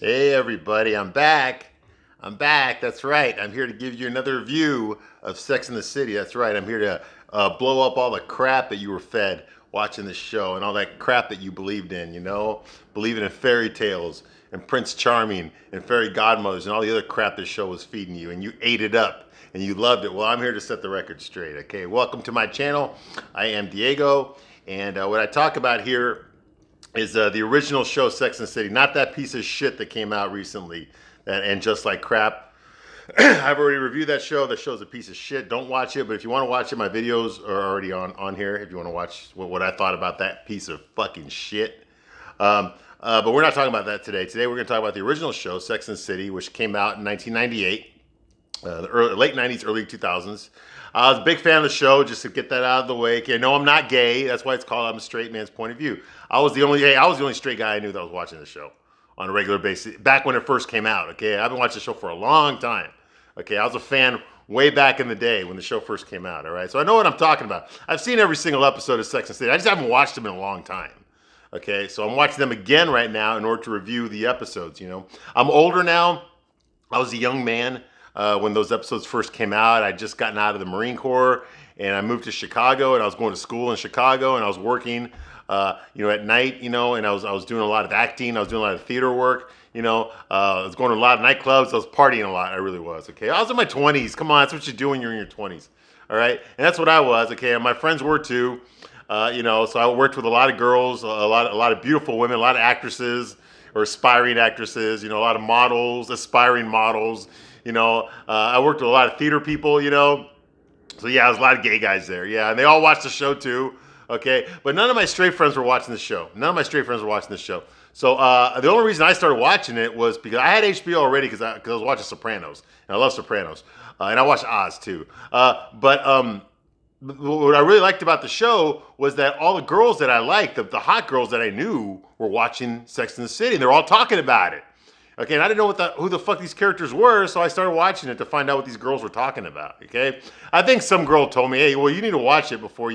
Hey everybody, I'm back. I'm back. That's right. I'm here to give you another review of Sex and the City. That's right. I'm here to blow up all the crap that you were fed watching this show and all that crap that you believed in. Believing in fairy tales and Prince Charming and fairy godmothers and all the other crap this show was feeding you, and you ate it up and you loved it. Well, I'm here to set the record straight. Okay, welcome to my channel. I am Diego, and what I talk about here is the original show Sex and the City, not that piece of shit that came out recently and Just Like Crap. I've already reviewed that show. That show's a piece of shit. Don't watch it, but if you want to watch it, my videos are already on here if you want to watch what I thought about that piece of fucking shit. But we're not talking about that today. Today we're going to talk about the original show, Sex and the City, which came out in 1998. Late 90s, early 2000s. I was a big fan of the show, just to get that out of the way. Okay, no, I'm not gay. That's why it's called I'm a Straight Man's Point of View. I was the only straight guy I knew that was watching the show on a regular basis back when it first came out. Okay, I've been watching the show for a long time. Okay, I was a fan way back in the day when the show first came out. All right, so I know what I'm talking about. I've seen every single episode of Sex and the City. I just haven't watched them in a long time. Okay, so I'm watching them again right now in order to review the episodes. I'm older now. I was a young man when those episodes first came out. I'd just gotten out of the Marine Corps, and I moved to Chicago, and I was going to school in Chicago, and I was working, at night, and I was doing a lot of acting. I was doing a lot of theater work. I was going to a lot of nightclubs. I was partying a lot. I really was. Okay, I was in my 20s. Come on, that's what you do when you're in your 20s. All right, and that's what I was. Okay, and my friends were too. So I worked with a lot of girls, a lot of beautiful women, a lot of actresses or aspiring actresses. A lot of models, aspiring models. I worked with a lot of theater people. So yeah, there's a lot of gay guys there. Yeah, and they all watched the show too. Okay, but none of my straight friends were watching the show. So the only reason I started watching it was because I had HBO already because I was watching Sopranos, and I love Sopranos, and I watched Oz too. But what I really liked about the show was that all the girls that I liked, the hot girls that I knew, were watching Sex and the City, and they're all talking about it. Okay, and I didn't know who the fuck these characters were, so I started watching it to find out what these girls were talking about. Okay, I think some girl told me, "Hey, well, you need to watch it before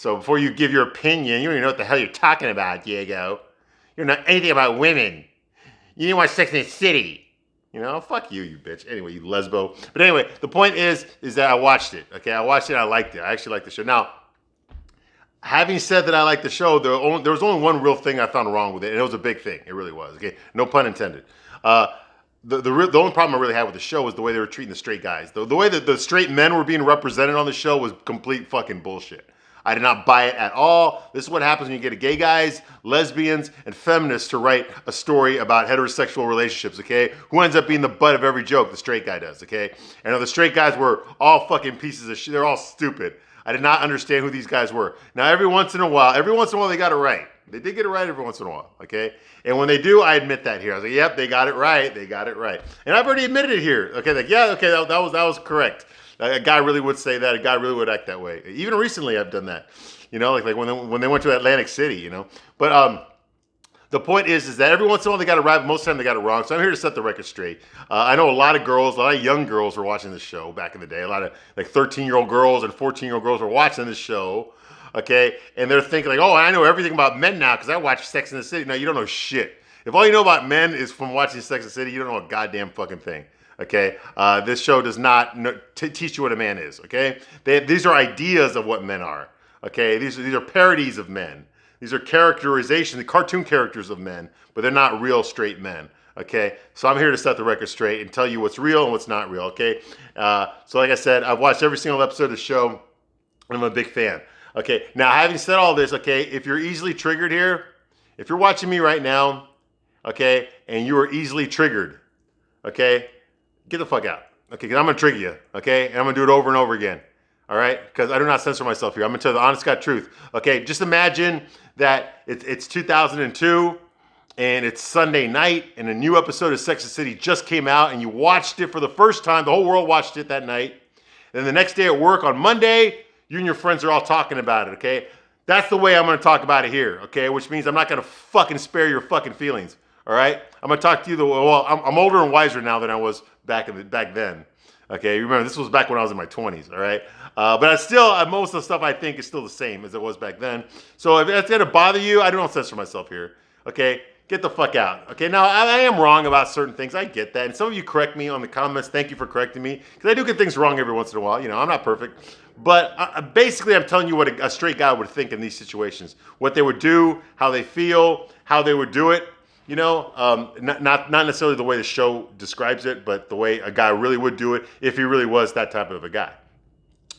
before you give your opinion. You don't even know what the hell you're talking about, Diego. You're not anything about women. You didn't watch Sex and the City." Fuck you, you bitch. Anyway, you lesbo. But anyway, the point is that I watched it. Okay, I watched it. I liked it. I actually liked the show. Now, having said that, I liked the show. There was only one real thing I found wrong with it, and it was a big thing. It really was. Okay, no pun intended. The only problem I really had with the show was the way they were treating the straight guys. The way that the straight men were being represented on the show was complete fucking bullshit. I did not buy it at all. This is what happens when you get gay guys, lesbians, and feminists to write a story about heterosexual relationships, okay? Who ends up being the butt of every joke? The straight guy does, okay? And the straight guys were all fucking pieces of shit. They're all stupid. I did not understand who these guys were. Now, every once in a while, they got it right. They did get it right every once in a while, okay? And when they do, I admit that here. I was like, yep, they got it right. They got it right. And I've already admitted it here. Okay, that was correct. A guy really would say that. A guy really would act that way. Even recently, I've done that. Like when they went to Atlantic City. But the point is that every once in a while they got it right, but most of the time they got it wrong. So I'm here to set the record straight. I know a lot of young girls were watching this show back in the day. A lot of 13-year-old girls and 14-year-old girls were watching this show. Okay, and they're thinking like, oh, I know everything about men now because I watch Sex and the City. No, you don't know shit. If all you know about men is from watching Sex and the City, you don't know a goddamn fucking thing. Okay, this show does not teach you what a man is. Okay, these are ideas of what men are. Okay, these are parodies of men. These are characterizations, the cartoon characters of men, but they're not real straight men. Okay, so I'm here to set the record straight and tell you what's real and what's not real. Okay, so like I said, I've watched every single episode of the show, and I'm a big fan. Okay, now having said all this, okay, if you're easily triggered here, if you're watching me right now, okay, and you are easily triggered, okay, get the fuck out. Okay, because I'm going to trigger you, okay, and I'm going to do it over and over again. All right, because I do not censor myself here. I'm going to tell you the honest God truth. Okay, just imagine that it's 2002 and it's Sunday night and a new episode of Sex and the City just came out and you watched it for the first time. The whole world watched it that night. And then the next day at work on Monday, you and your friends are all talking about it, okay? That's the way I'm going to talk about it here, okay? Which means I'm not going to fucking spare your fucking feelings, all right? I'm going to talk to you I'm older and wiser now than I was back then. Okay, remember, this was back when I was in my 20s, all right? But I still, most of the stuff I think is still the same as it was back then. So if that's going to bother you, I don't censor myself here, okay? Get the fuck out. Okay, now I am wrong about certain things. I get that. And some of you correct me on the comments. Thank you for correcting me. Because I do get things wrong every once in a while. You know, I'm not perfect. But basically, I'm telling you what a straight guy would think in these situations. What they would do, how they feel, how they would do it. You know, not necessarily the way the show describes it, but the way a guy really would do it if he really was that type of a guy.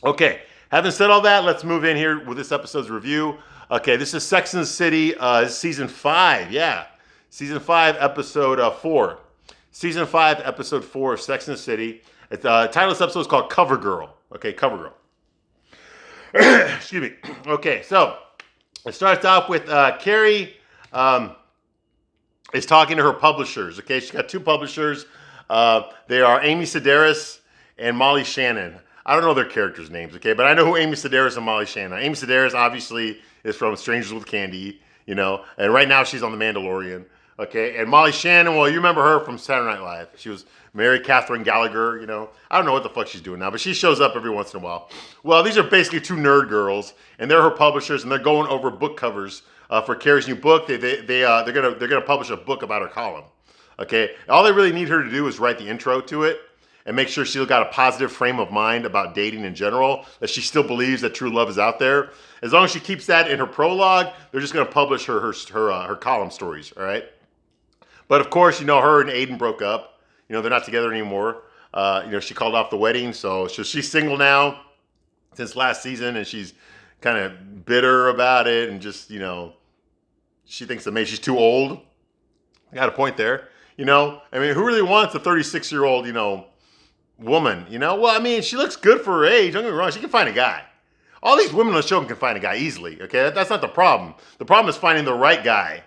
Okay, having said all that, let's move in here with this episode's review. Okay, this is Sex and the City, season 5. Yeah. Season 5, episode 4. Season 5, episode 4 of Sex and the City. The title of this episode is called Cover Girl. Okay, Cover Girl. Excuse me. Okay, so it starts off with Carrie is talking to her publishers. Okay, she's got 2 publishers. They are Amy Sedaris and Molly Shannon. I don't know their characters' names, okay, but I know who Amy Sedaris and Molly Shannon are. Amy Sedaris obviously is from Strangers with Candy, you know, and right now she's on The Mandalorian. Okay, and Molly Shannon, well, you remember her from Saturday Night Live. She was Mary Catherine Gallagher, you know. I don't know what the fuck she's doing now, but she shows up every once in a while. Well, these are basically 2 nerd girls, and they're her publishers, and they're going over book covers for Carrie's new book. They're gonna publish a book about her column. Okay, all they really need her to do is write the intro to it and make sure she's got a positive frame of mind about dating in general, that she still believes that true love is out there. As long as she keeps that in her prologue, they're just gonna publish her column stories. All right. But of course, you know, her and Aiden broke up. You know, they're not together anymore. You know, she called off the wedding, so she's single now since last season, and she's kind of bitter about it, and just, you know, she thinks that maybe she's too old. I got a point there. You know, I mean, who really wants a 36-year-old, you know, woman? You know, well, I mean, she looks good for her age. Don't get me wrong, she can find a guy. All these women on the show can find a guy easily. Okay, that's not the problem. The problem is finding the right guy.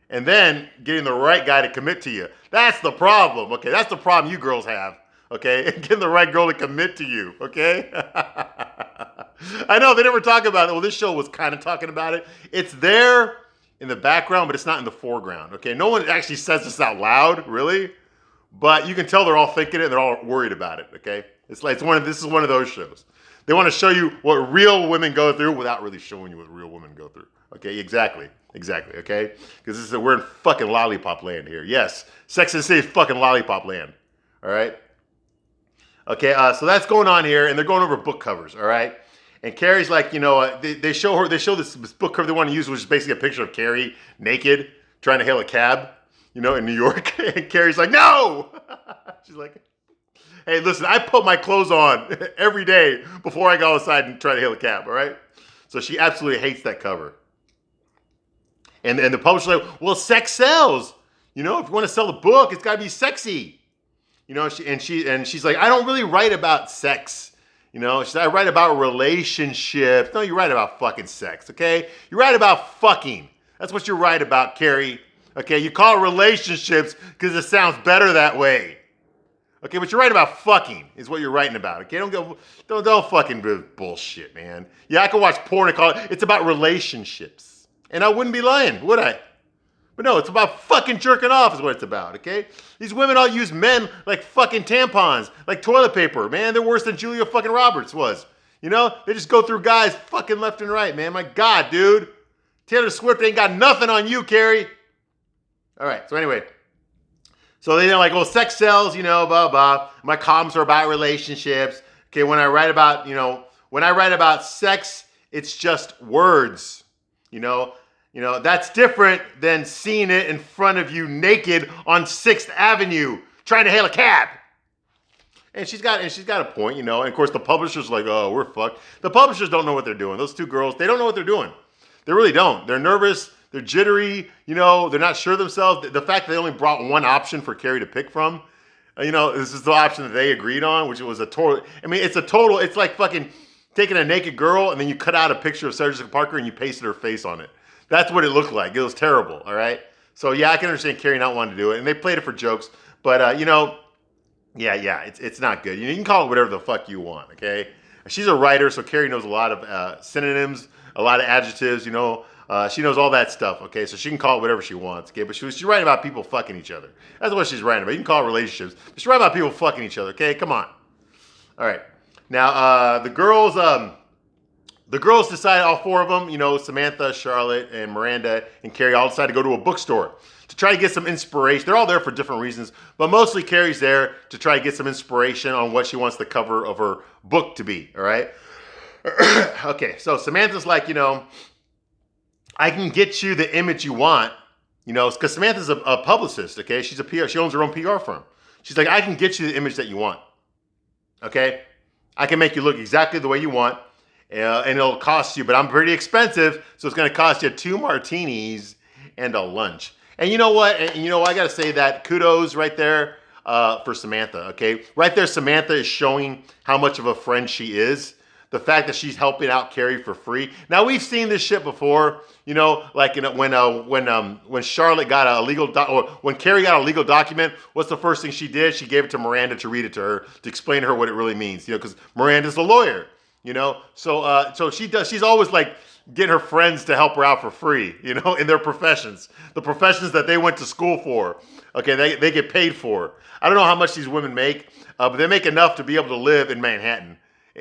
And then getting the right guy to commit to you. That's the problem, okay? That's the problem you girls have, okay? Getting the right girl to commit to you, okay? I know, they never talk about it. Well, this show was kind of talking about it. It's there in the background, but it's not in the foreground, okay? No one actually says this out loud, really. But you can tell they're all thinking it and they're all worried about it, okay? This is one of those shows. They want to show you what real women go through without really showing you what real women go through. Okay, exactly, okay? Because we're in fucking lollipop land here. Yes, Sex and the City is fucking lollipop land. All right? Okay, so that's going on here, and they're going over book covers, all right? And Carrie's like, you know, they show this book cover they want to use, which is basically a picture of Carrie naked, trying to hail a cab, you know, in New York. And Carrie's like, no! She's like, hey, listen, I put my clothes on every day before I go outside and try to hail a cab, all right? So she absolutely hates that cover. And the publisher's like, well, sex sells. You know, if you want to sell a book, it's got to be sexy. You know, she's like, I don't really write about sex. You know, I write about relationships. No, you write about fucking sex, okay? You write about fucking. That's what you write about, Carrie. Okay, you call it relationships because it sounds better that way. Okay, but you're writing about fucking is what you're writing about. Okay, don't fucking bullshit, man. Yeah, I can watch porn and call it. It's about relationships. And I wouldn't be lying, would I? But no, it's about fucking jerking off is what it's about, okay? These women all use men like fucking tampons, like toilet paper. Man, they're worse than Julia fucking Roberts was. You know? They just go through guys fucking left and right, man. My God, dude. Taylor Swift ain't got nothing on you, Carrie. All right, so anyway. So they're like, well, sex sells, you know, blah, blah. My columns are about relationships. Okay, when I write about sex, it's just words, you know? You know, that's different than seeing it in front of you naked on 6th Avenue trying to hail a cab. And she's got a point, you know. And of course, the publisher's like, oh, we're fucked. The publishers don't know what they're doing. Those 2 girls, they don't know what they're doing. They really don't. They're nervous. They're jittery. You know, they're not sure of themselves. The fact that they only brought one option for Carrie to pick from, you know, this is the option that they agreed on, which was a total. I mean, it's like fucking taking a naked girl and then you cut out a picture of Sarah Jessica Parker and you pasted her face on it. That's what it looked like. It was terrible, all right? So, yeah, I can understand Carrie not wanting to do it. And they played it for jokes. But, you know, yeah, it's not good. You can call it whatever the fuck you want, okay? She's a writer, so Carrie knows a lot of synonyms, a lot of adjectives, you know. She knows all that stuff, okay? So she can call it whatever she wants, okay? But she's writing about people fucking each other. That's what she's writing about. You can call it relationships. But she's writing about people fucking each other, okay? Come on. All right. Now, the girls the girls decide, all four of them, you know, Samantha, Charlotte, and Miranda, and Carrie all decide to go to a bookstore to try to get some inspiration. They're all there for different reasons, but mostly Carrie's there to try to get some inspiration on what she wants the cover of her book to be, all right? Okay, so Samantha's like, you know, I can get you the image you want, you know, because Samantha's a publicist, okay? She's a PR, she owns her own PR firm. She's like, I can get you the image that you want, okay? I can make you look exactly the way you want, and it'll cost you, but I'm pretty expensive, so it's gonna cost you 2 martinis and a lunch. And you know what? And you know, I gotta say that kudos right there for Samantha, okay? Right there, Samantha is showing how much of a friend she is. The fact that she's helping out Carrie for free. Now, we've seen this shit before, you know, like when Charlotte got a legal or when Carrie got a legal document, what's the first thing she did? She gave it to Miranda to read it to her, to explain to her what it really means, you know, because Miranda's a lawyer, you know? So she's always like getting her friends to help her out for free, you know, in their professions. The professions that they went to school for, okay, they get paid for. I don't know how much these women make, but they make enough to be able to live in Manhattan.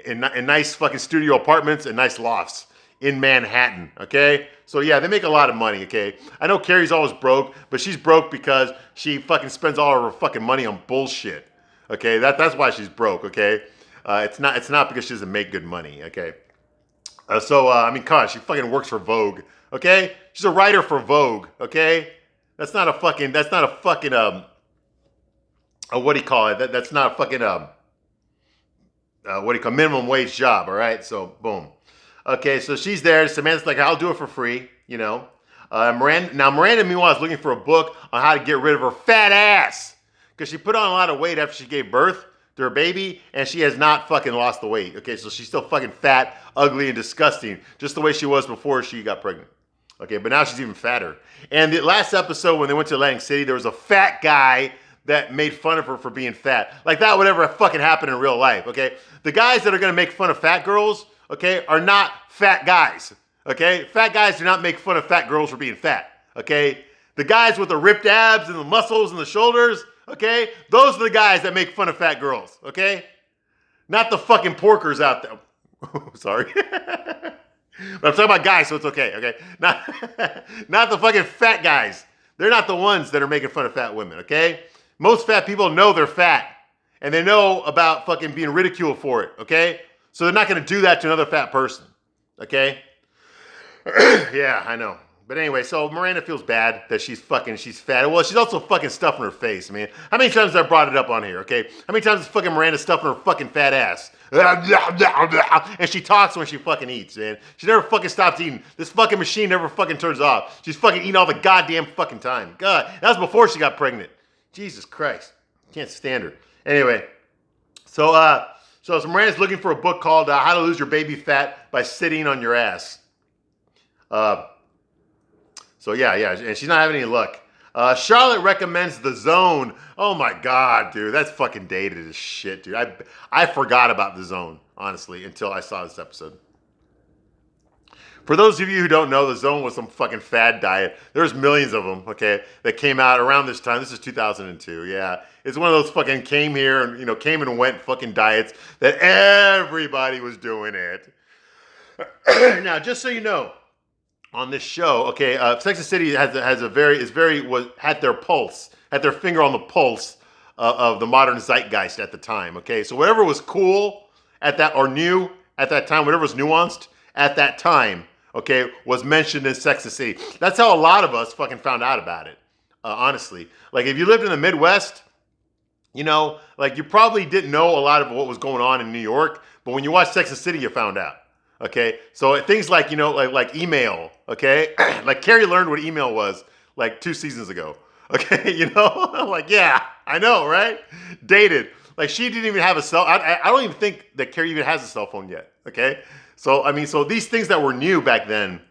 In nice fucking studio apartments and nice lofts in Manhattan, okay? So yeah, they make a lot of money, okay? I know Carrie's always broke, but she's broke because she fucking spends all of her fucking money on bullshit, okay? That's why she's broke, okay? It's not because she doesn't make good money, okay? I mean, God, she fucking works for Vogue, okay? She's a writer for Vogue, okay? That's not a fucking, what do you call it? That's not a fucking, minimum wage job, all right? So, boom. Okay, so she's there. Samantha's like, I'll do it for free, you know. Miranda, meanwhile, is looking for a book on how to get rid of her fat ass. Because she put on a lot of weight after she gave birth to her baby, and she has not fucking lost the weight. Okay, so she's still fucking fat, ugly, and disgusting, just the way she was before she got pregnant. Okay, but now she's even fatter. And the last episode, when they went to Atlantic City, there was a fat guy that made fun of her for being fat. Like that would ever fucking happen in real life, okay? The guys that are gonna make fun of fat girls, okay, are not fat guys, okay? Fat guys do not make fun of fat girls for being fat, okay? The guys with the ripped abs and the muscles and the shoulders, okay? Those are the guys that make fun of fat girls, okay? Not the fucking porkers out there. Sorry. But I'm talking about guys, so it's okay? Not the fucking fat guys. They're not the ones that are making fun of fat women, okay? Most fat people know they're fat, and they know about fucking being ridiculed for it, okay? So they're not gonna do that to another fat person, okay? Yeah, I know. But anyway, so Miranda feels bad that she's fat. Well, she's also fucking stuffing her face, man. How many times have I brought it up on here, okay? How many times is fucking Miranda stuffing her fucking fat ass? And she talks when she fucking eats, man. She never fucking stops eating. This fucking machine never fucking turns off. She's fucking eating all the goddamn fucking time. God, that was before she got pregnant. Jesus Christ. Can't stand her. Anyway, so Miranda's looking for a book called How to Lose Your Baby Fat by Sitting on Your Ass. So yeah, and she's not having any luck. Charlotte recommends The Zone. Oh my God, dude, that's fucking dated as shit, dude. I forgot about The Zone, honestly, until I saw this episode. For those of you who don't know, The Zone was some fucking fad diet. There's millions of them, okay, that came out around this time. This is 2002, yeah. It's one of those fucking came and went fucking diets that everybody was doing it. Now, just so you know, on this show, okay, Sex and the City had their finger on the pulse of the modern zeitgeist at the time, okay? So whatever was cool at that, or new at that time, whatever was nuanced at that time, okay, was mentioned in Sex and the City. That's how a lot of us fucking found out about it, honestly. Like, if you lived in the Midwest, you know, like, you probably didn't know a lot of what was going on in New York, but when you watched Sex and the City, you found out. Okay, so things like, you know, like email, okay? Like Carrie learned what email was like 2 seasons ago, okay? You know, I'm like, yeah, I know, right? Dated. Like she didn't even have a I don't even think that Carrie even has a cell phone yet, okay? So, I mean, so these things that were new back then,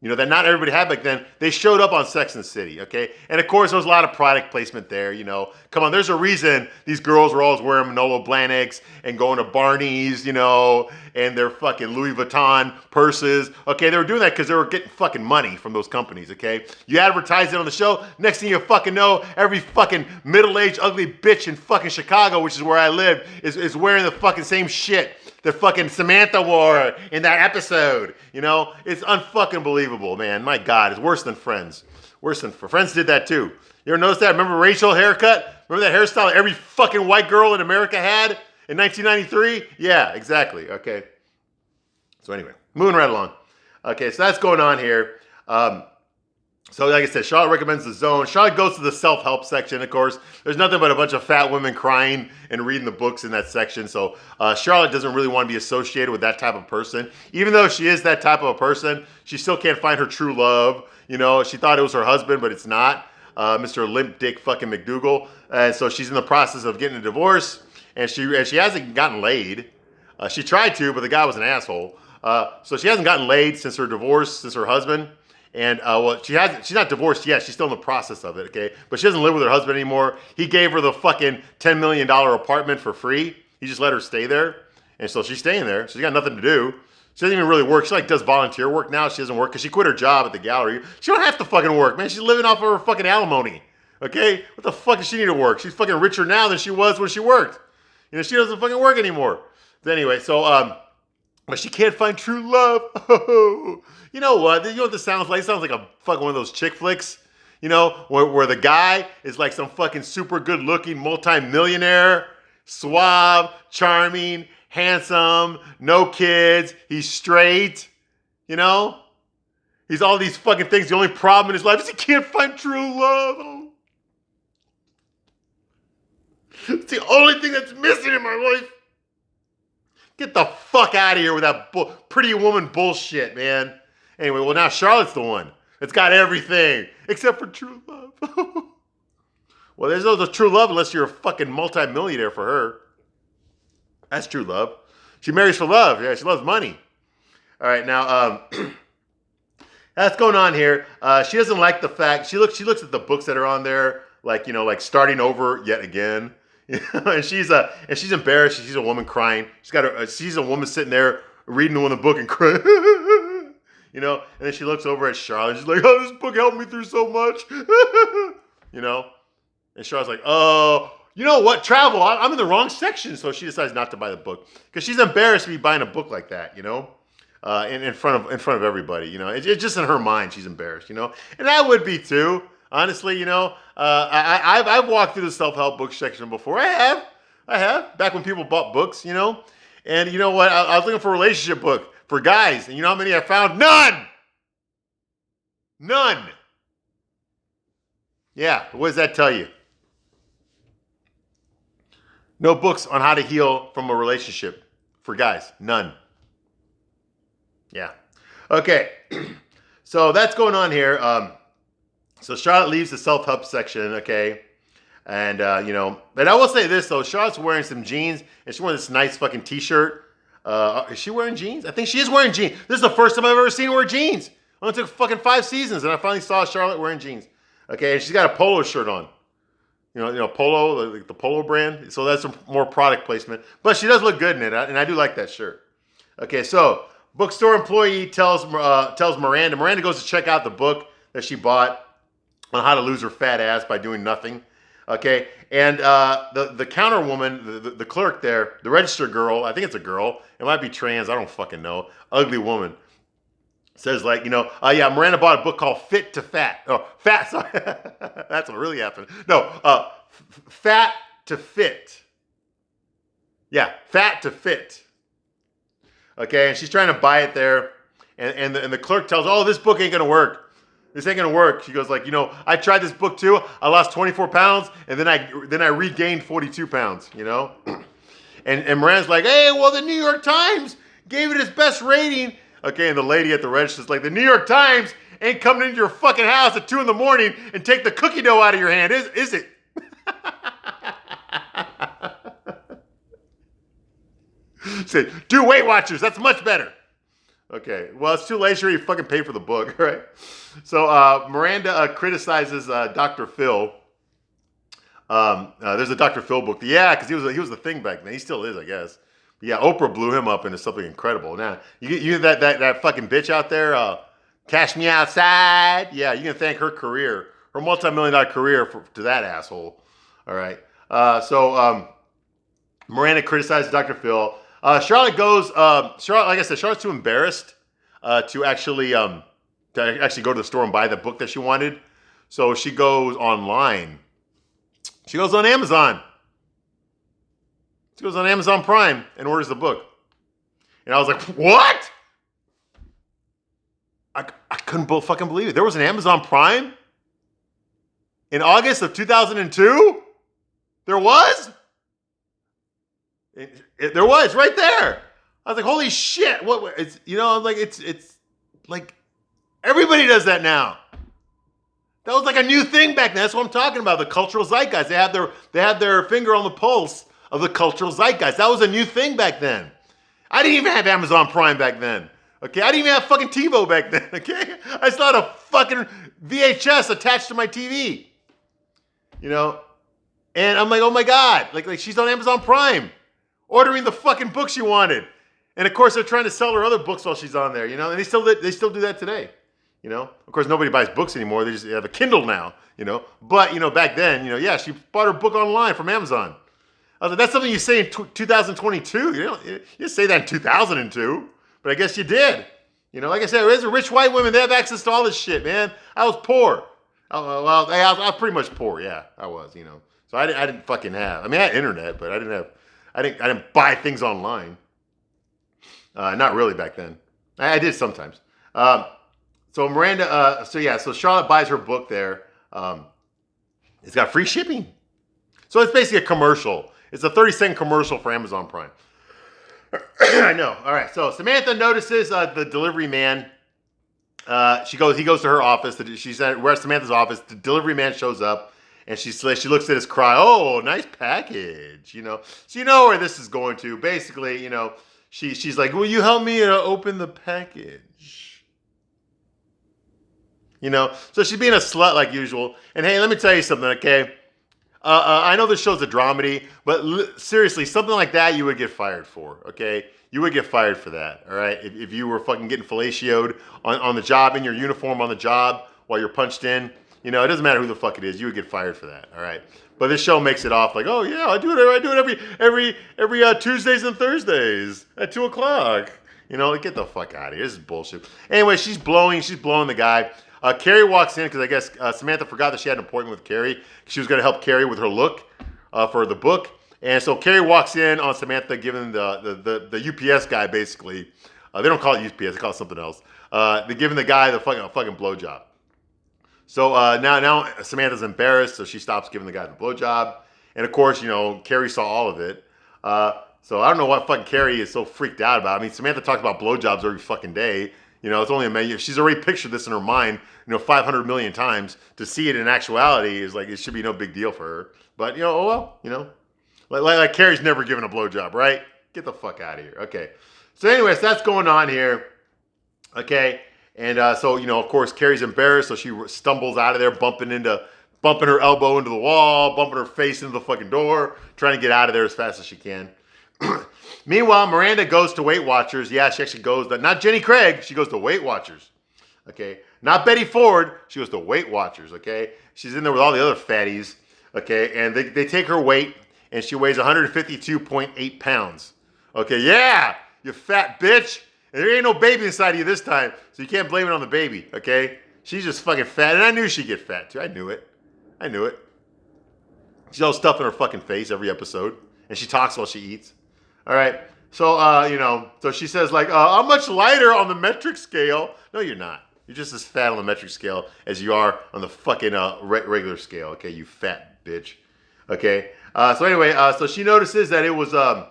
you know, that not everybody had back then, they showed up on Sex and the City, okay? And of course, there was a lot of product placement there, you know. Come on, there's a reason these girls were always wearing Manolo Blahniks and going to Barney's, you know, and their fucking Louis Vuitton purses. Okay, they were doing that because they were getting fucking money from those companies, okay? You advertise it on the show, next thing you fucking know, every fucking middle-aged ugly bitch in fucking Chicago, which is where I live, is wearing the fucking same shit. that fucking Samantha wore in that episode. You know, it's unfucking believable, man. My God, it's worse than Friends. Worse than Friends did that too. You ever notice that? Remember Rachel haircut? Remember that hairstyle every fucking white girl in America had in 1993? Yeah, exactly. Okay. So anyway, moving right along. Okay, so that's going on here. So like I said, Charlotte recommends The Zone. Charlotte goes to the self-help section, of course. There's nothing but a bunch of fat women crying and reading the books in that section. So Charlotte doesn't really want to be associated with that type of person. Even though she is that type of a person, she still can't find her true love. You know, she thought it was her husband, but it's not. Mr. Limp Dick fucking McDougal. And so she's in the process of getting a divorce. And she hasn't gotten laid. She tried to, but the guy was an asshole. So she hasn't gotten laid since her divorce, since her husband. And well, she's not divorced yet. She's still in the process of it, okay? But she doesn't live with her husband anymore. He gave her the fucking $10 million apartment for free. He just let her stay there. And so she's staying there. She's got nothing to do. She doesn't even really work. She like does volunteer work now. She doesn't work because she quit her job at the gallery. She don't have to fucking work, man. She's living off of her fucking alimony, okay? What the fuck does she need to work? She's fucking richer now than she was when she worked. You know, she doesn't fucking work anymore. But anyway, so, but she can't find true love. You know what? You know what this sounds like? It sounds like a fucking one of those chick flicks. You know, where the guy is like some fucking super good looking multi-millionaire, suave, charming, handsome, no kids, he's straight, you know? He's all these fucking things. The only problem in his life is he can't find true love. Oh. It's the only thing that's missing in my life. Get the fuck out of here with that pretty woman bullshit, man. Anyway, well now Charlotte's the one that's got everything except for true love. Well, there's no true love unless you're a fucking multi-millionaire for her. That's true love. She marries for love. Yeah, she loves money. All right, now that's going on here. She doesn't like the fact she looks at the books that are on there, like you know, like starting over yet again. and she's embarrassed. She's a woman crying. She's a woman sitting there reading the book and crying. You know, and then she looks over at Charlotte. She's like, "Oh, this book helped me through so much." You know, and Charlotte's like, "Oh, you know what? Travel. I'm in the wrong section." So she decides not to buy the book because she's embarrassed to be buying a book like that. You know, in front of everybody. You know, it's just in her mind she's embarrassed. You know, and I would be too. Honestly, you know, I've walked through the self-help book section before. I have. Back when people bought books, you know. And you know what? I was looking for a relationship book for guys. And you know how many I found? None! None! Yeah, what does that tell you? No books on how to heal from a relationship for guys. None. Yeah. Okay. So that's going on here. So Charlotte leaves the self-help section, okay? And, you know, but I will say this, though. Charlotte's wearing some jeans, and she's wearing this nice fucking t-shirt. Is she wearing jeans? I think she is wearing jeans. This is the first time I've ever seen her wear jeans. It only took fucking 5 seasons, and I finally saw Charlotte wearing jeans. Okay, and she's got a polo shirt on. You know, Polo, the Polo brand. So that's some more product placement. But she does look good in it, and I do like that shirt. Okay, so bookstore employee tells Miranda. Miranda goes to check out the book that she bought on how to lose her fat ass by doing nothing. Okay, and the counter woman, the clerk there, the register girl, I think it's a girl, it might be trans, I don't fucking know, ugly woman, says like, you know, yeah, Miranda bought a book called Fit to Fat. Oh, Fat, sorry, that's what really happened. No, Fat to Fit. Yeah, Fat to Fit. Okay, and she's trying to buy it there, and the clerk tells, oh, this book ain't gonna work. This ain't gonna work. She goes like, you know, I tried this book too. I lost 24 pounds, and then I regained 42 pounds. You know, and Miranda's like, hey, well, the New York Times gave it its best rating. Okay, and the lady at the register's like, the New York Times ain't coming into your fucking house at 2 in the morning and take the cookie dough out of your hand, is it? Say, do Weight Watchers. That's much better. Okay, well, it's too late. She already fucking paid for the book, right? So Miranda criticizes Dr. Phil. There's a Dr. Phil book. Yeah, because he was the thing back then. He still is, I guess. But yeah, Oprah blew him up into something incredible. Now, you that fucking bitch out there, Cash Me Outside. Yeah, you can thank her career, her multi-million-dollar career to that asshole. All right. So Miranda criticizes Dr. Phil. Charlotte goes. Charlotte, like I said, Charlotte's too embarrassed to actually go to the store and buy the book that she wanted. So she goes online. She goes on Amazon. She goes on Amazon Prime and orders the book. And I was like, what? I couldn't fucking believe it. There was an Amazon Prime in August of 2002? There was? There was, right there. I was like, holy shit. What? It's, I'm like, it's like, everybody does that now. That was like a new thing back then. That's what I'm talking about. The cultural zeitgeist. They have their finger on the pulse of the cultural zeitgeist. That was a new thing back then. I didn't even have Amazon Prime back then. Okay, I didn't even have fucking TiVo back then. Okay, I still had a fucking VHS attached to my TV. And I'm like, oh my god, like she's on Amazon Prime, ordering the fucking book she wanted, and of course they're trying to sell her other books while she's on there. And they still do that today. Of course nobody buys books anymore. They just have a Kindle now. But back then, yeah, she bought her book online from Amazon. I was like, that's something you say in 2022. You didn't say that in 2002, but I guess you did. Like I said, there's rich white women. They have access to all this shit, man. I was poor. I was pretty much poor. Yeah, I was. So I didn't fucking have. I mean, I had internet, but I didn't buy things online. Not really back then. I did sometimes. So Miranda. So Charlotte buys her book there. It's got free shipping. So it's basically a commercial. It's a 30-second commercial for Amazon Prime. I know. All right. So Samantha notices the delivery man. He goes to her office. She's at Samantha's office. The delivery man shows up, and she looks at his cry. Oh, nice package. So you know where this is going to. Basically, she's like, will you help me open the package? So she's being a slut like usual. And hey, let me tell you something, okay? I know this show's a dramedy, but seriously, something like that you would get fired for, okay? You would get fired for that, all right? If you were fucking getting fellatioed on the job, in your uniform on the job, while you're punched in, it doesn't matter who the fuck it is, you would get fired for that, all right? But this show makes it off like, oh yeah, I do it every Tuesdays and Thursdays at 2 o'clock. Get the fuck out of here. This is bullshit. Anyway, she's blowing the guy. Carrie walks in because I guess Samantha forgot that she had an appointment with Carrie. She was going to help Carrie with her look for the book. And so Carrie walks in on Samantha giving the UPS guy basically. They don't call it UPS, they call it something else. They're giving the guy the fucking blowjob. So now Samantha's embarrassed, so she stops giving the guy the blowjob. And of course, Carrie saw all of it. So I don't know what fucking Carrie is so freaked out about. I mean, Samantha talks about blowjobs every fucking day. It's only a million. She's already pictured this in her mind, 500 million times. To see it in actuality is like, it should be no big deal for her. But, oh well, like Carrie's never given a blowjob, right? Get the fuck out of here. Okay. So anyways, that's going on here. Okay. And so, of course, Carrie's embarrassed. So she stumbles out of there, bumping her elbow into the wall, bumping her face into the fucking door, trying to get out of there as fast as she can. Meanwhile, Miranda goes to Weight Watchers. Yeah, she actually goes, not Jenny Craig, she goes to Weight Watchers. Okay, not Betty Ford, she goes to Weight Watchers. Okay, she's in there with all the other fatties. Okay, and they take her weight, and she weighs 152.8 pounds. Okay, yeah, you fat bitch. And there ain't no baby inside of you this time, so you can't blame it on the baby. Okay, she's just fucking fat, and I knew she'd get fat too. I knew it. She's all stuff in her fucking face every episode, and she talks while she eats. All right, so so she says like, I'm much lighter on the metric scale. No, you're not. You're just as fat on the metric scale as you are on the fucking regular scale. Okay, you fat bitch. Okay. So anyway, so she notices that it was on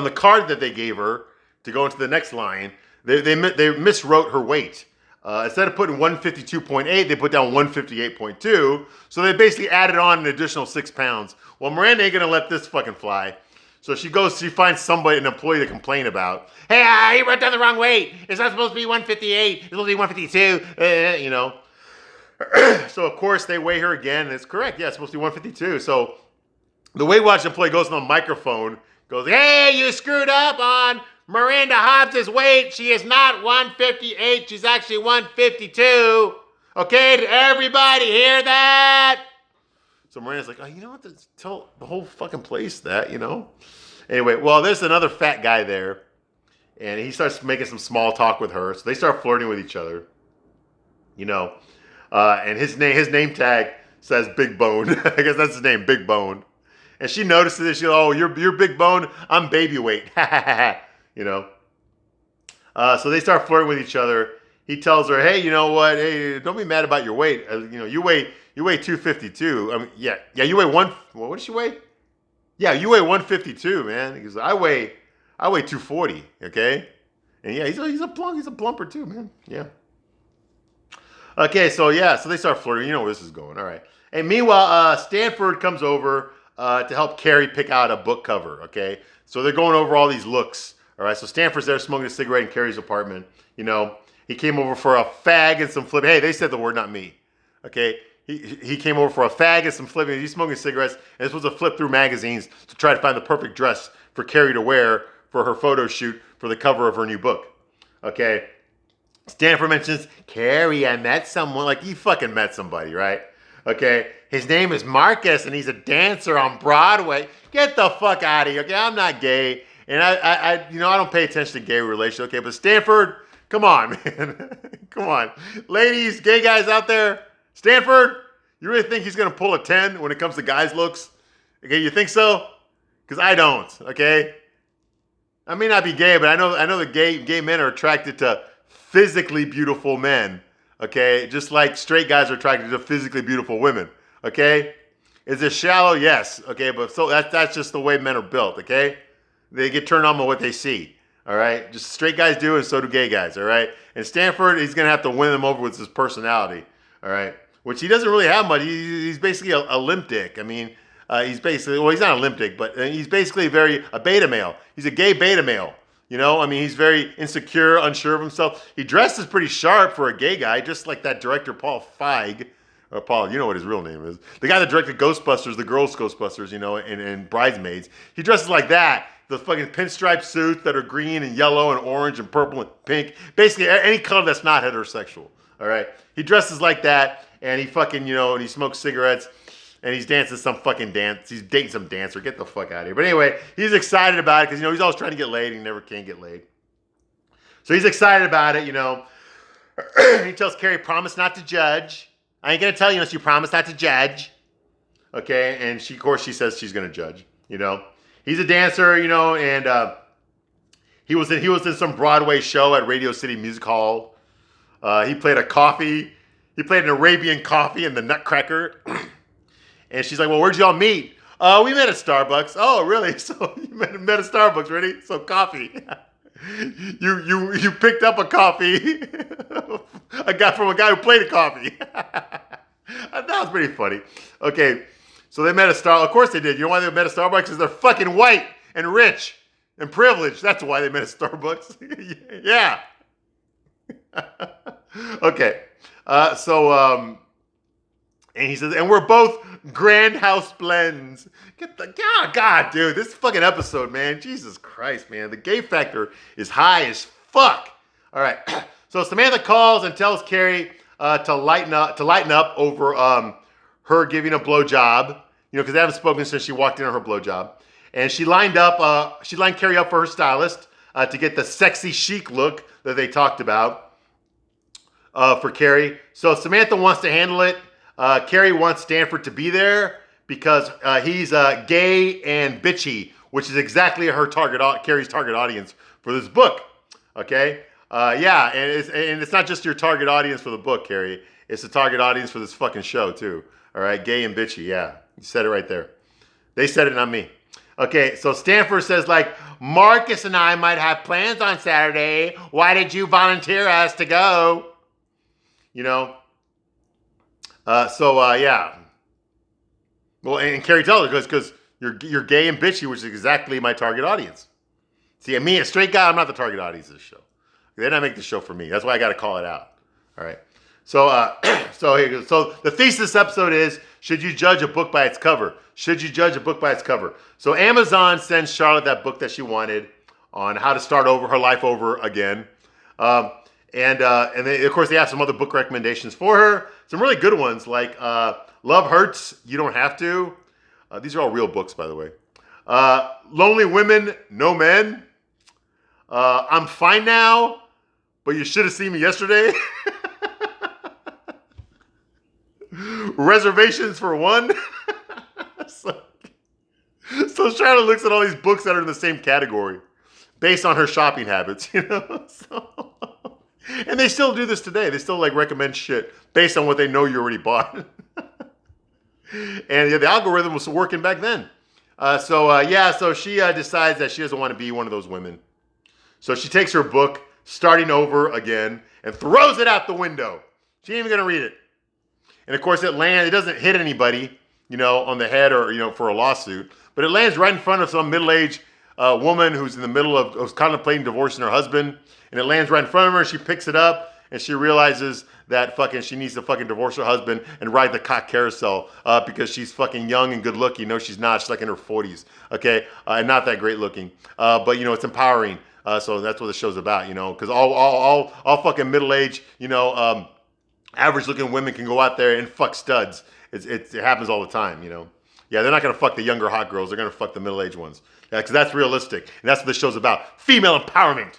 the card that they gave her to go into the next line. They miswrote her weight. Instead of putting 152.8, they put down 158.2. So they basically added on an additional 6 pounds. Well, Miranda ain't gonna let this fucking fly. So she finds an employee to complain about. Hey, you wrote down the wrong weight. It's not supposed to be 158. It's supposed to be 152. So of course they weigh her again, and it's correct. Yeah, it's supposed to be 152. So the Weight Watch employee goes on the microphone, goes, "Hey, you screwed up on Miranda Hobbs' weight. She is not 158. She's actually 152. Okay, did everybody hear that?" So Miranda's like, "Oh, you know what? Tell the whole fucking place that, Anyway, well, there's another fat guy there, and he starts making some small talk with her. So they start flirting with each other, you know. And his name tag says Big Bone. I guess that's his name, Big Bone. And she notices it. She's like, oh, you're Big Bone. I'm baby weight. You know. So they start flirting with each other. He tells her, hey, you know what? Hey, don't be mad about your weight. You know, you weigh 252. I mean, yeah, you weigh what does she weigh? Yeah, you weigh 152, man. He goes, I weigh 240. Okay, and yeah, he's a plumper too, man. Yeah. Okay, so they start flirting. You know where this is going. All right. And meanwhile, Stanford comes over to help Carrie pick out a book cover. Okay, so they're going over all these looks. All right, so Stanford's there smoking a cigarette in Carrie's apartment. You know, he came over for a fag and some flip. Hey, they said the word, not me. Okay, he came over for a fag and some flipping. He's smoking cigarettes, and this was to flip through magazines to try to find the perfect dress for Carrie to wear for her photo shoot for the cover of her new book. Okay, Stanford mentions, Carrie, I met someone. Like, you fucking met somebody, right? Okay, his name is Marcus, and he's a dancer on Broadway. Get the fuck out of here. Okay, I'm not gay. And I don't pay attention to gay relations, okay? But Stanford, come on, man. Come on. Ladies, gay guys out there, Stanford, you really think he's going to pull a 10 when it comes to guys' looks? Okay, you think so? Because I don't, okay? I may not be gay, but I know that gay men are attracted to physically beautiful men, okay? Just like straight guys are attracted to physically beautiful women, okay? Is it shallow? Yes, okay? But so that's just the way men are built, okay? They get turned on by what they see, all right? Just straight guys do, and so do gay guys, all right? And Stanford, he's going to have to win them over with his personality, all right? Which he doesn't really have much. He's basically a limp dick. I mean, he's not a limp dick, but he's basically a beta male. He's a gay beta male, you know? I mean, he's very insecure, unsure of himself. He dresses pretty sharp for a gay guy, just like that director Paul Feig. Or Paul, you know what his real name is. The guy that directed Ghostbusters, the girls' Ghostbusters, you know, and Bridesmaids. He dresses like that. The fucking pinstripe suits that are green and yellow and orange and purple and pink. Basically, any color that's not heterosexual. All right? He dresses like that, and he fucking, you know, and he smokes cigarettes, and he's dancing some fucking dance. He's dating some dancer. Get the fuck out of here. But anyway, he's excited about it because, you know, he's always trying to get laid and he never can get laid. So he's excited about it, you know. He tells Carrie, promise not to judge. I ain't going to tell you unless you promise not to judge. Okay? And she, of course, she says she's going to judge, you know. He's a dancer, you know, and he was in some Broadway show at Radio City Music Hall. He played a coffee. He played an Arabian coffee in the Nutcracker. And she's like, well, where'd y'all meet? We met at Starbucks. Oh, really? So you met at Starbucks, really? So coffee. You picked up a coffee. From a guy who played a coffee. That was pretty funny. Okay. So they met at Starbucks. Of course they did. You know why they met at Starbucks? Because they're fucking white and rich and privileged. That's why they met at Starbucks. Yeah. Okay. And he says, and we're both Grand House blends. God, dude, this fucking episode, man. Jesus Christ, man. The gay factor is high as fuck. All right. So Samantha calls and tells Carrie to lighten up over her giving a blowjob, you know, because they haven't spoken since she walked in on her blowjob. And she lined Carrie up for her stylist to get the sexy chic look that they talked about for Carrie. So Samantha wants to handle it. Carrie wants Stanford to be there because he's gay and bitchy, which is exactly Carrie's target audience for this book. Okay? Yeah, and it's not just your target audience for the book, Carrie. It's the target audience for this fucking show, too. All right, gay and bitchy, yeah. You said it right there. They said it, not me. Okay, so Stanford says, like, Marcus and I might have plans on Saturday. Why did you volunteer us to go? You know? Yeah. Well, and Carrie tells her, because you're gay and bitchy, which is exactly my target audience. See, me, a straight guy, I'm not the target audience of this show. They didn't make the show for me. That's why I got to call it out. All right. So, so here goes. So the thesis of this episode is, should you judge a book by its cover? Should you judge a book by its cover? So Amazon sends Charlotte that book that she wanted on how to start her life over again. And they, of course, they have some other book recommendations for her. Some really good ones like Love Hurts, You Don't Have to. These are all real books, by the way. Lonely women, no men. I'm fine now, but you should have seen me yesterday. Reservations for one. so Charlotte looks at all these books that are in the same category based on her shopping habits, So, and they still do this today. They still like recommend shit based on what they know you already bought. And yeah, the algorithm was working back then. So she decides that she doesn't want to be one of those women. So she takes her book, starting over again, and throws it out the window. She ain't even gonna read it. And of course, it doesn't hit anybody, on the head or for a lawsuit, but it lands right in front of some middle-aged woman who's in the middle of contemplating divorcing her husband, and it lands right in front of her. She picks it up, and she realizes that she needs to fucking divorce her husband and ride the cock carousel because she's fucking young and good looking. No, she's not. She's like in her 40s, okay, and not that great looking. But it's empowering. So that's what the show's about, because all fucking middle-aged, average-looking women can go out there and fuck studs. It happens all the time, Yeah, they're not gonna fuck the younger hot girls. They're gonna fuck the middle-aged ones. Yeah, because that's realistic, and that's what the show's about. Female empowerment.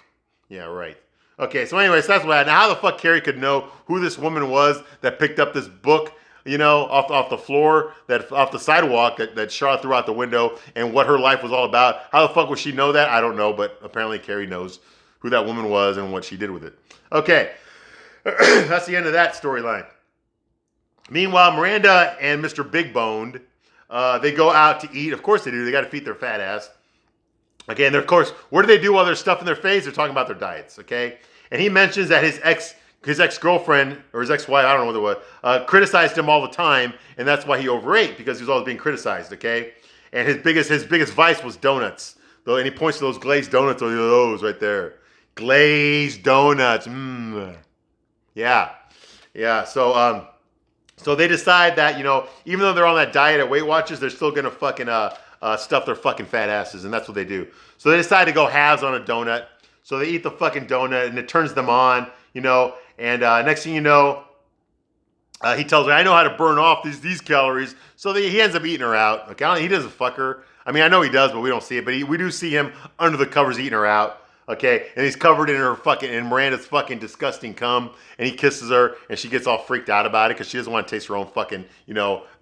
Yeah, right. Okay, so anyways, that's what. Now, how the fuck Carrie could know who this woman was that picked up this book, off the floor, off the sidewalk that Charlotte threw out the window, and what her life was all about? How the fuck would she know that? I don't know, but apparently Carrie knows who that woman was and what she did with it. Okay, that's the end of that storyline. Meanwhile, Miranda and Mr. Big Boned, they go out to eat. Of course they do. They got to feed their fat ass. Okay, and of course, what do they do while they're stuffing their face? They're talking about their diets, okay? And he mentions that his ex-girlfriend, or his ex-wife, I don't know what it was, criticized him all the time, and that's why he overate, because he was always being criticized, okay? And his biggest vice was donuts. And he points to those glazed donuts, those right there. Glazed donuts, Yeah. So they decide that, even though they're on that diet at Weight Watchers, they're still going to fucking stuff their fucking fat asses, and that's what they do. So they decide to go halves on a donut. So they eat the fucking donut, and it turns them on, and next thing you know, he tells her, I know how to burn off these calories. So he ends up eating her out. Okay, he doesn't fuck her. I mean, I know he does, but we don't see it. But we do see him under the covers eating her out. Okay, and he's covered in Miranda's fucking disgusting cum, and he kisses her, and she gets all freaked out about it because she doesn't want to taste her own fucking,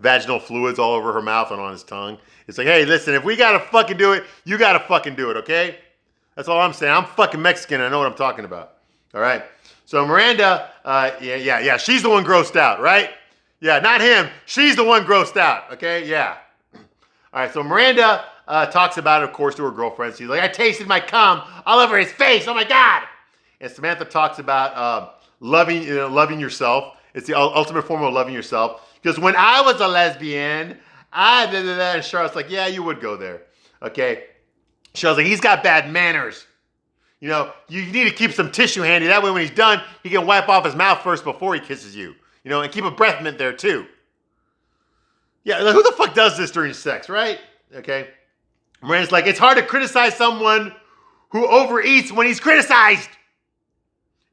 vaginal fluids all over her mouth and on his tongue. It's like, hey, listen, if we gotta fucking do it, you gotta fucking do it, okay? That's all I'm saying. I'm fucking Mexican. I know what I'm talking about. All right. So Miranda, she's the one grossed out, right? Yeah, not him. She's the one grossed out. Okay. Yeah. All right. So Miranda talks about it, of course, to her girlfriend. She's like, I tasted my cum all over his face. Oh my God. And Samantha talks about loving yourself. It's the ultimate form of loving yourself. Because when I was a lesbian, and Charlotte's like, yeah, you would go there. Okay. Charlotte's like, he's got bad manners. You need to keep some tissue handy. That way when he's done, he can wipe off his mouth first before he kisses you. And keep a breath mint there too. Yeah, like, who the fuck does this during sex, right? Okay. Miranda's like, it's hard to criticize someone who overeats when he's criticized.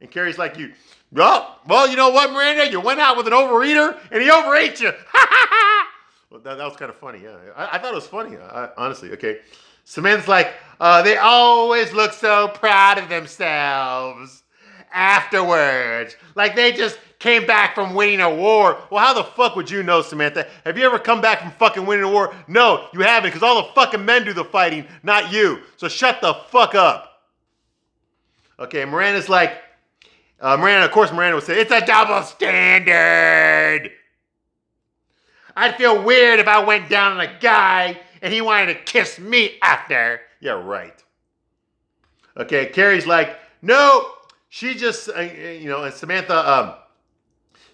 And Carrie's like, well, you know what, Miranda? You went out with an overeater and he overate you. Well, that was kind of funny, yeah. I thought it was funny, honestly. Okay. Samantha's like, they always look so proud of themselves afterwards. Like they just came back from winning a war. Well, how the fuck would you know, Samantha? Have you ever come back from fucking winning a war? No, you haven't, because all the fucking men do the fighting, not you. So shut the fuck up. Okay, Miranda's like, Miranda would say, it's a double standard. I'd feel weird if I went down on a guy and he wanted to kiss me after. Yeah, right. Okay, Carrie's like, no, she just, and Samantha,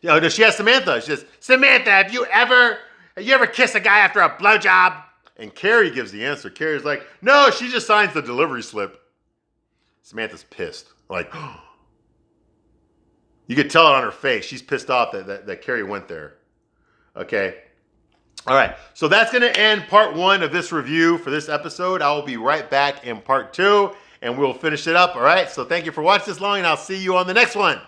no, she has Samantha. She says, Samantha, have you ever kissed a guy after a blowjob? And Carrie gives the answer. Carrie's like, no, she just signs the delivery slip. Samantha's pissed. Like, you could tell it on her face. She's pissed off that Carrie went there. Okay. All right, so that's going to end part 1 of this review for this episode. I will be right back in part 2, and we'll finish it up, all right? So thank you for watching this long, and I'll see you on the next one.